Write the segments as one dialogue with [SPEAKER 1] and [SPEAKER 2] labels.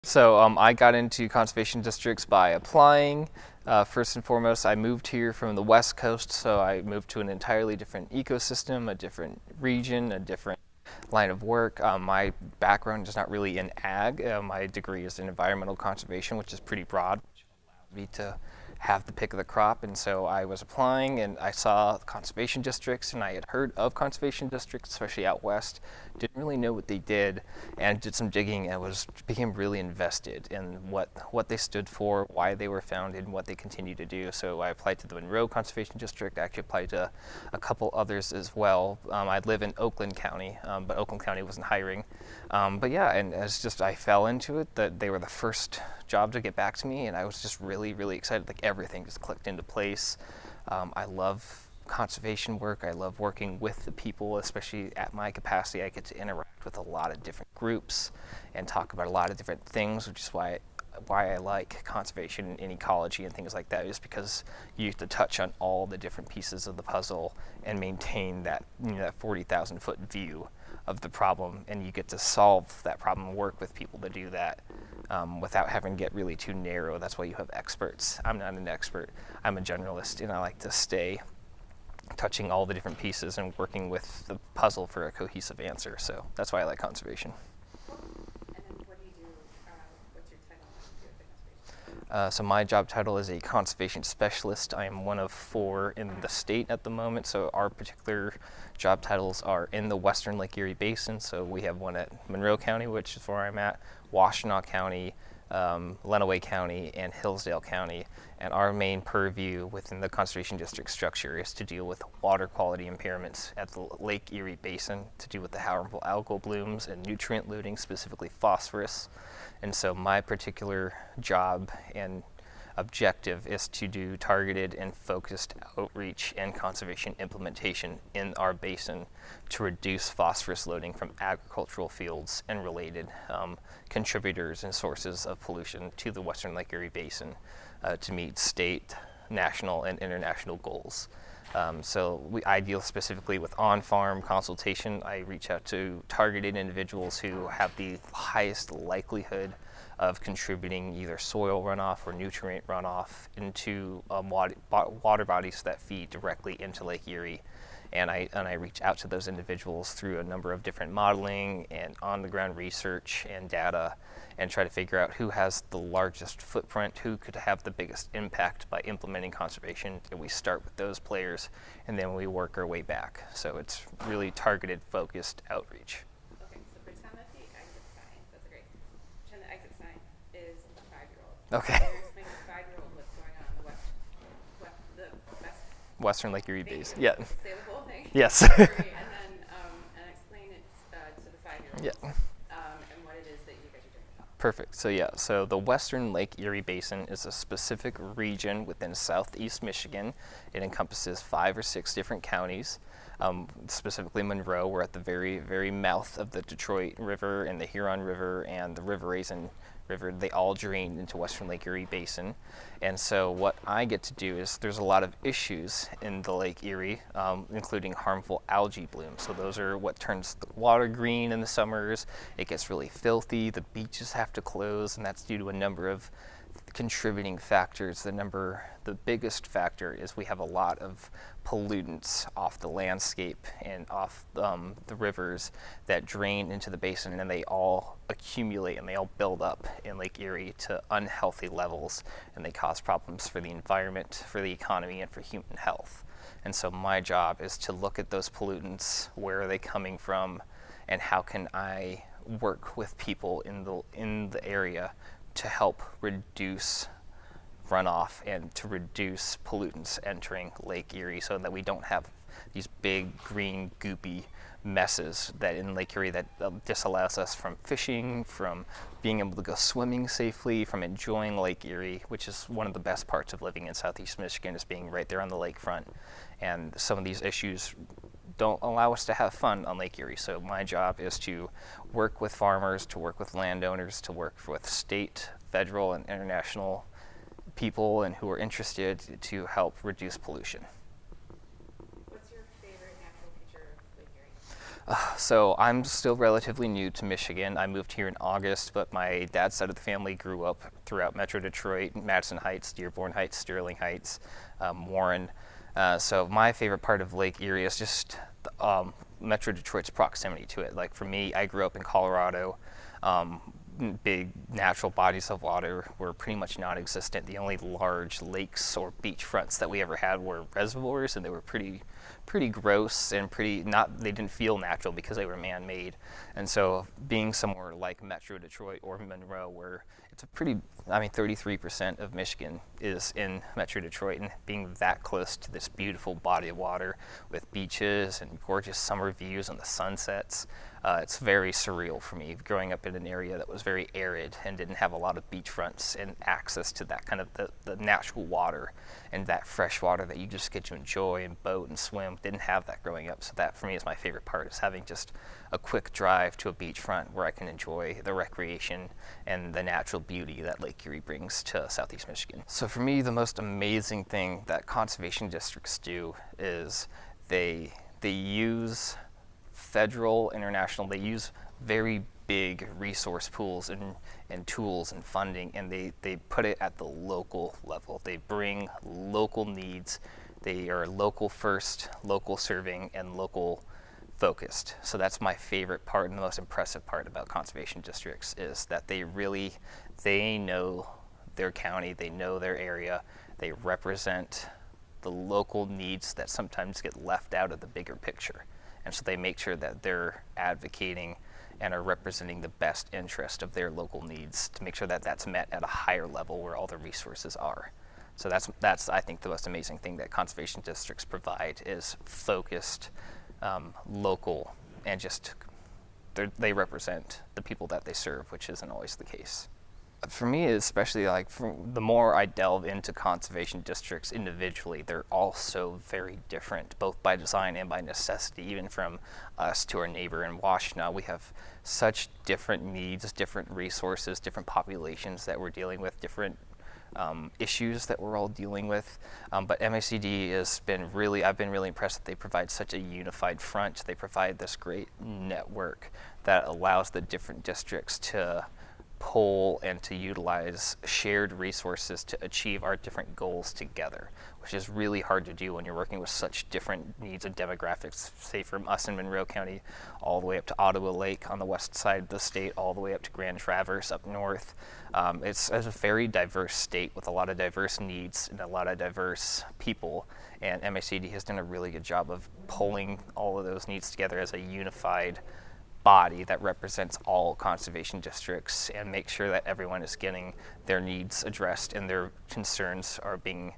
[SPEAKER 1] So I got into conservation districts by applying. First and foremost, I moved here from the West Coast, so I moved to an entirely different ecosystem, a different region, a different line of work. My background is not really in ag. My degree is in environmental conservation, which is pretty broad, which allowed me to have the pick of the crop. And so I was applying and I saw conservation districts, and I had heard of conservation districts, especially out west. Didn't really know what they did, and did some digging and became really invested in what they stood for, why they were founded, and what they continue to do. So I applied to the Monroe Conservation District. I actually applied to a couple others as well. I live in Oakland County, but Oakland County wasn't hiring. But yeah, and as just I fell into it, that they were the first job to get back to me, and I was just really, really excited. Like everything just clicked into place. I love conservation work. I love working with the people, especially at my capacity. I get to interact with a lot of different groups and talk about a lot of different things, which is why I like conservation and ecology and things like that, is because you get to touch on all the different pieces of the puzzle and maintain that, that 40,000 foot view of the problem, and you get to solve that problem and work with people to do that without having to get really too narrow. That's why you have experts. I'm not an expert. I'm a generalist, and I like to stay touching all the different pieces and working with the puzzle for a cohesive answer. So that's why I like conservation.
[SPEAKER 2] And then what do you do? What's your title with the conservation?
[SPEAKER 1] So my job title is a conservation specialist. I am one of 4 in the state at the moment. So our particular job titles are in the Western Lake Erie Basin. So we have one at Monroe County, which is where I'm at, Washtenaw County, Lenawee County, and Hillsdale County. And our main purview within the conservation district structure is to deal with water quality impairments at the Lake Erie Basin, to do with the harmful algal blooms and nutrient looting, specifically phosphorus. And so my particular job and objective is to do targeted and focused outreach and conservation implementation in our basin to reduce phosphorus loading from agricultural fields and related contributors and sources of pollution to the Western Lake Erie Basin to meet state, national, and international goals. I deal specifically with on-farm consultation. I reach out to targeted individuals who have the highest likelihood of contributing either soil runoff or nutrient runoff into water bodies that feed directly into Lake Erie. And I reach out to those individuals through a number of different modeling and on-the-ground research and data, and try to figure out who has the largest footprint, who could have the biggest impact by implementing conservation. And we start with those players, and then we work our way back. So it's really targeted, focused outreach.
[SPEAKER 2] Okay, so pretend that the exit sign, that's great. Pretend the exit sign is a 5-year-old.
[SPEAKER 1] Okay.
[SPEAKER 2] So you're explaining to a 5-year-old what's going on in the west
[SPEAKER 1] Western Lake Erie
[SPEAKER 2] Thank
[SPEAKER 1] Basin.
[SPEAKER 2] you.
[SPEAKER 1] Yeah.
[SPEAKER 2] Say the whole thing.
[SPEAKER 1] Yes.
[SPEAKER 2] Great. And then and explain it to the 5-year-olds.
[SPEAKER 1] Yeah.
[SPEAKER 2] And what it is that you guys are doing.
[SPEAKER 1] Perfect. So the Western Lake Erie Basin is a specific region within southeast Michigan. It encompasses 5 or 6 different counties. Specifically Monroe, we're at the very, very mouth of the Detroit River and the Huron River and the River Raisin River. They all drain into Western Lake Erie Basin. And so what I get to do is, there's a lot of issues in the Lake Erie, including harmful algae blooms. So those are what turns the water green in the summers. It gets really filthy. The beaches have to close, and that's due to a number of contributing factors. The biggest factor is we have a lot of pollutants off the landscape and off the rivers that drain into the basin, and they all accumulate and they all build up in Lake Erie to unhealthy levels, and they cause problems for the environment, for the economy, and for human health. And so my job is to look at those pollutants, where are they coming from, and how can I work with people in the area to help reduce runoff and to reduce pollutants entering Lake Erie, so that we don't have these big green goopy messes that in Lake Erie that disallows us from fishing, from being able to go swimming safely, from enjoying Lake Erie, which is one of the best parts of living in southeast Michigan, is being right there on the lakefront. And some of these issues don't allow us to have fun on Lake Erie. So my job is to work with farmers, to work with landowners, to work with state, federal, and international people and who are interested to help reduce pollution.
[SPEAKER 2] What's your favorite natural feature of Lake Erie?
[SPEAKER 1] So I'm still relatively new to Michigan. I moved here in August, but my dad's side of the family grew up throughout Metro Detroit, Madison Heights, Dearborn Heights, Sterling Heights, Warren. So my favorite part of Lake Erie is just Metro Detroit's proximity to it. Like for me, I grew up in Colorado. Big natural bodies of water were pretty much non-existent. The only large lakes or beachfronts that we ever had were reservoirs, and they were pretty gross and they didn't feel natural because they were man-made. And so being somewhere like Metro Detroit or Monroe, where it's 33% of Michigan is in Metro Detroit, and being that close to this beautiful body of water with beaches and gorgeous summer views and the sunsets, it's very surreal for me growing up in an area that was very arid and didn't have a lot of beachfronts and access to that kind of the natural water and that fresh water that you just get to enjoy and boat and swim. Didn't have that growing up, so that for me is my favorite part, is having just a quick drive to a beachfront where I can enjoy the recreation and the natural beauty that Lake Erie brings to Southeast Michigan. So for me, the most amazing thing that conservation districts do is they use federal, international, they use very big resource pools and tools and funding, and they put it at the local level. They bring local needs. They are local first, local serving, and local focused. So that's my favorite part and the most impressive part about conservation districts, is that they know their county, they know their area, they represent the local needs that sometimes get left out of the bigger picture. And so they make sure that they're advocating and are representing the best interest of their local needs to make sure that that's met at a higher level where all the resources are. So that's I think the most amazing thing that conservation districts provide, is focused, local, and just they represent the people that they serve, which isn't always the case. For me, especially, the more I delve into conservation districts individually, they're all so very different, both by design and by necessity. Even from us to our neighbor in Washtenaw, we have such different needs, different resources, different populations that we're dealing with, different issues that we're all dealing with. But MACD I've been really impressed that they provide such a unified front. They provide this great network that allows the different districts to pull and to utilize shared resources to achieve our different goals together, which is really hard to do when you're working with such different needs and demographics, say from us in Monroe County all the way up to Ottawa Lake on the west side of the state, all the way up to Grand Traverse up north. It's a very diverse state with a lot of diverse needs and a lot of diverse people, and MACD has done a really good job of pulling all of those needs together as a unified body that represents all conservation districts and make sure that everyone is getting their needs addressed and their concerns are being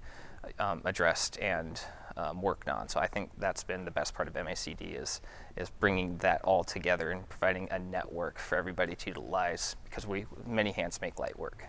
[SPEAKER 1] addressed and worked on. So I think that's been the best part of MACD, is bringing that all together and providing a network for everybody to utilize, because many hands make light work.